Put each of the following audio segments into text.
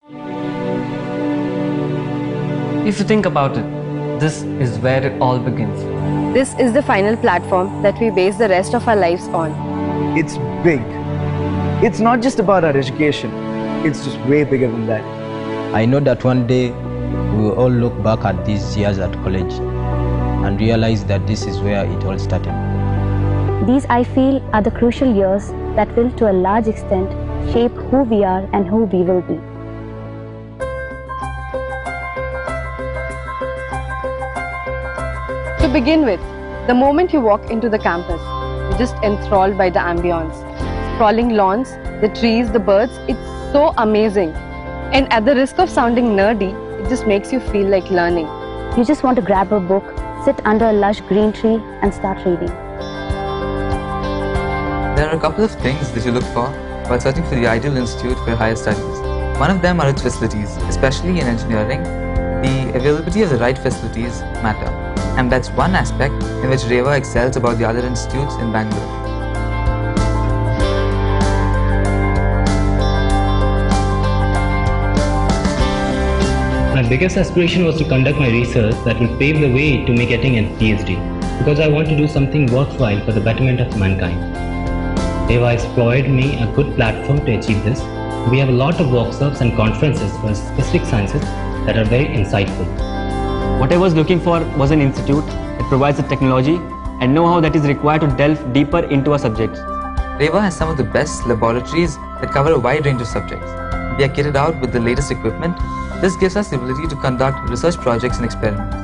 If you think about it, this is where it all begins. This is the final platform that we base the rest of our lives on. It's big. It's not just about our education. It's just way bigger than that. I know that one day we will all look back at these years at college and realize that this is where it all started. These, I feel, are the crucial years that will, to a large extent, shape who we are and who we will be. To begin with, the moment you walk into the campus, you're just enthralled by the ambience. Sprawling lawns, the trees, the birds, it's so amazing. And at the risk of sounding nerdy, it just makes you feel like learning. You just want to grab a book, sit under a lush green tree and start reading. There are a couple of things that you look for while searching for the ideal institute for higher studies. One of them are its facilities, especially in engineering. The availability of the right facilities matter. And that's one aspect in which Reva excels about the other institutes in Bangalore. My biggest aspiration was to conduct my research that will pave the way to me getting a PhD, because I want to do something worthwhile for the betterment of mankind. Reva has provided me a good platform to achieve this. We have a lot of workshops and conferences for specific sciences that are very insightful. What I was looking for was an institute that provides the technology and know-how that is required to delve deeper into our subjects. Reva has some of the best laboratories that cover a wide range of subjects. We are kitted out with the latest equipment. This gives us the ability to conduct research projects and experiments.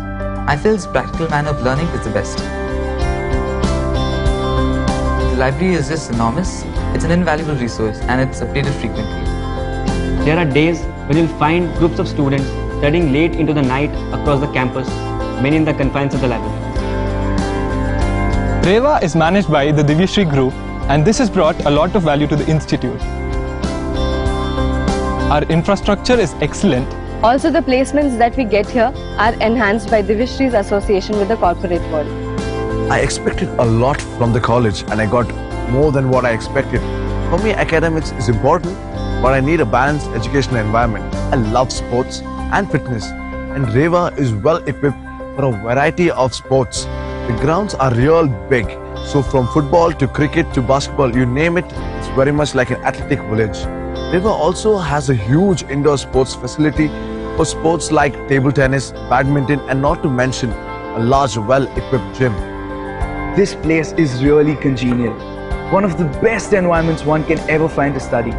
I feel this practical manner of learning is the best. The library is just enormous. It's an invaluable resource and it's updated frequently. There are days when you'll find groups of students studying late into the night across the campus, many in the confines of the library. Reva is managed by the Divyashree Group, and this has brought a lot of value to the institute. Our infrastructure is excellent. Also, the placements that we get here are enhanced by Divyashree's association with the corporate world. I expected a lot from the college and I got more than what I expected. For me, academics is important, but I need a balanced educational environment. I love sports and fitness, and Reva is well equipped for a variety of sports. The grounds are real big, so from football to cricket to basketball, you name it, it's very much like an athletic village. Reva also has a huge indoor sports facility for sports like table tennis, badminton, and not to mention a large, well-equipped gym. This place is really congenial. One of the best environments one can ever find to study.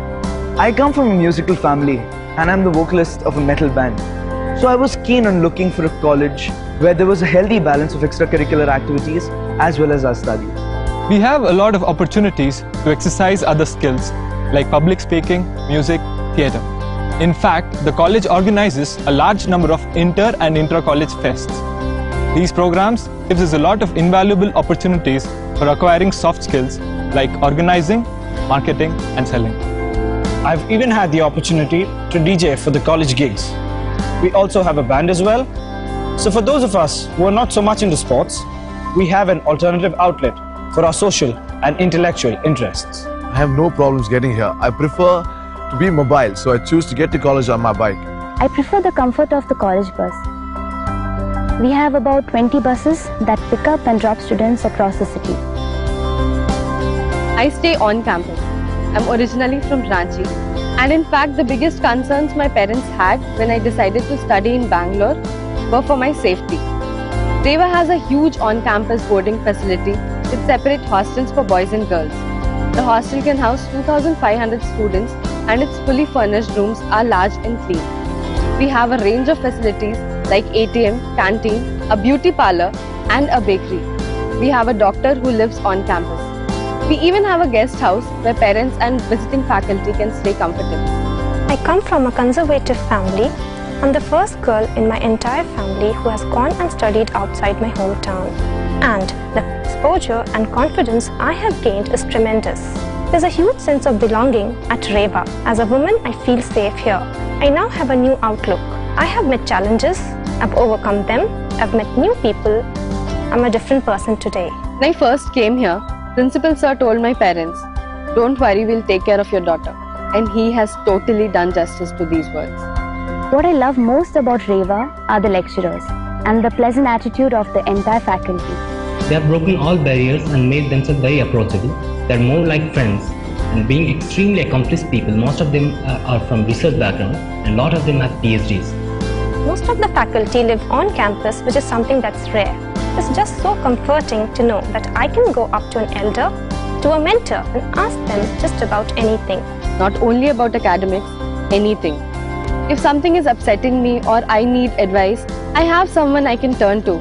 I come from a musical family and I'm the vocalist of a metal band. So I was keen on looking for a college where there was a healthy balance of extracurricular activities as well as our studies. We have a lot of opportunities to exercise other skills like public speaking, music, theatre. In fact, the college organizes a large number of inter- and intra-college fests. These programs gives us a lot of invaluable opportunities for acquiring soft skills like organizing, marketing, and selling. I've even had the opportunity to DJ for the college gigs. We also have a band as well. So for those of us who are not so much into sports, we have an alternative outlet for our social and intellectual interests. I have no problems getting here. I prefer to be mobile, so I choose to get to college on my bike. I prefer the comfort of the college bus. We have about 20 buses that pick up and drop students across the city. I stay on campus. I'm originally from Ranchi, and in fact the biggest concerns my parents had when I decided to study in Bangalore were for my safety. Reva has a huge on-campus boarding facility with separate hostels for boys and girls. The hostel can house 2,500 students and its fully furnished rooms are large and clean. We have a range of facilities like ATM, canteen, a beauty parlor and a bakery. We have a doctor who lives on campus. We even have a guest house where parents and visiting faculty can stay comfortable. I come from a conservative family. I'm the first girl in my entire family who has gone and studied outside my hometown. And the exposure and confidence I have gained is tremendous. There's a huge sense of belonging at Reva. As a woman, I feel safe here. I now have a new outlook. I have met challenges, I've overcome them, I've met new people. I'm a different person today. When I first came here, Principal Sir told my parents, "Don't worry, we'll take care of your daughter." and he has totally done justice to these words. What I love most about Reva are the lecturers and the pleasant attitude of the entire faculty. They have broken all barriers and made themselves very approachable. They are more like friends, and being extremely accomplished people, most of them are from research background and a lot of them have PhDs. Most of the faculty live on campus, which is something that's rare. It's just so comforting to know that I can go up to an elder, to a mentor, and ask them just about anything. Not only about academics, anything. If something is upsetting me or I need advice, I have someone I can turn to.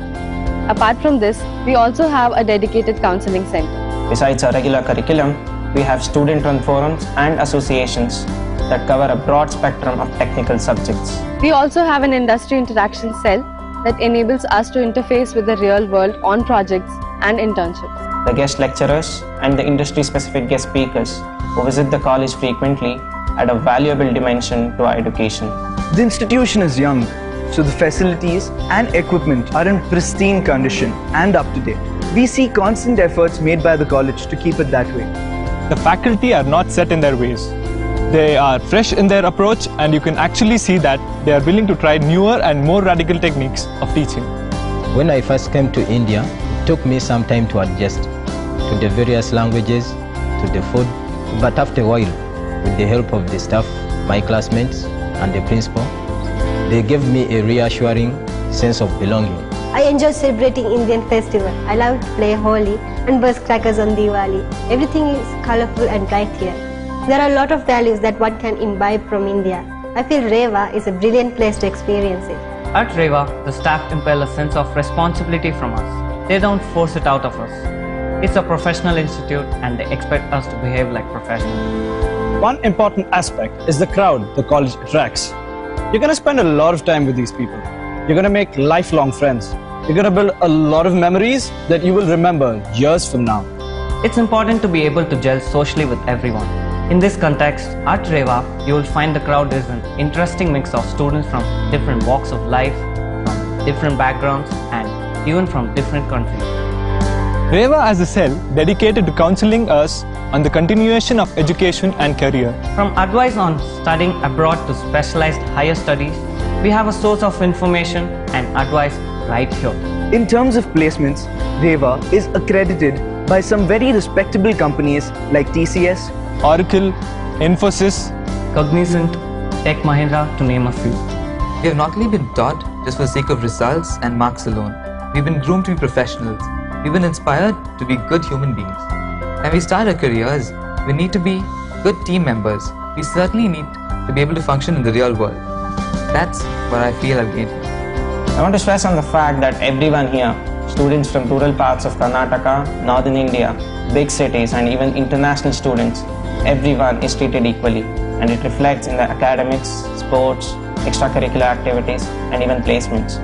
Apart from this, we also have a dedicated counseling center. Besides our regular curriculum, we have student-run forums and associations that cover a broad spectrum of technical subjects. We also have an industry interaction cell that enables us to interface with the real world on projects and internships. The guest lecturers and the industry-specific guest speakers who visit the college frequently add a valuable dimension to our education. The institution is young, so the facilities and equipment are in pristine condition and up to date. We see constant efforts made by the college to keep it that way. The faculty are not set in their ways. They are fresh in their approach, and you can actually see that they are willing to try newer and more radical techniques of teaching. When I first came to India, it took me some time to adjust to the various languages, to the food, but after a while, with the help of the staff, my classmates, and the principal, they gave me a reassuring sense of belonging. I enjoy celebrating Indian festival. I love to play Holi and burst crackers on Diwali. Everything is colorful and bright here. There are a lot of values that one can imbibe from India. I feel Reva is a brilliant place to experience it. At Reva, the staff impel a sense of responsibility from us. They don't force it out of us. It's a professional institute and they expect us to behave like professionals. One important aspect is the crowd the college attracts. You're going to spend a lot of time with these people. You're going to make lifelong friends. You're going to build a lot of memories that you will remember years from now. It's important to be able to gel socially with everyone. In this context, at Reva, you will find the crowd is an interesting mix of students from different walks of life, from different backgrounds, and even from different countries. Reva has a cell dedicated to counseling us on the continuation of education and career. From advice on studying abroad to specialized higher studies, we have a source of information and advice right here. In terms of placements, Reva is accredited by some very respectable companies like TCS, Oracle, Infosys, Cognizant, Tech Mahindra, to name a few. We have not only been taught just for the sake of results and marks alone. We've been groomed to be professionals. We've been inspired to be good human beings. When we start our careers, we need to be good team members. We certainly need to be able to function in the real world. That's what I feel I've gained here. I want to stress on the fact that everyone here, students from rural parts of Karnataka, northern India, big cities, and even international students, everyone is treated equally, and it reflects in the academics, sports, extracurricular activities, and even placements.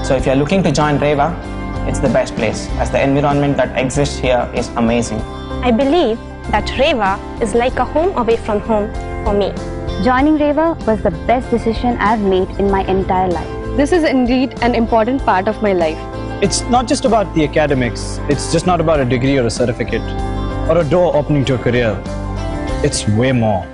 So if you're looking to join Reva, it's the best place, as the environment that exists here is amazing. I believe that Reva is like a home away from home for me. Joining Reva was the best decision I've made in my entire life. This is indeed an important part of my life. It's not just about the academics, it's just not about a degree or a certificate, or a door opening to a career. It's way more.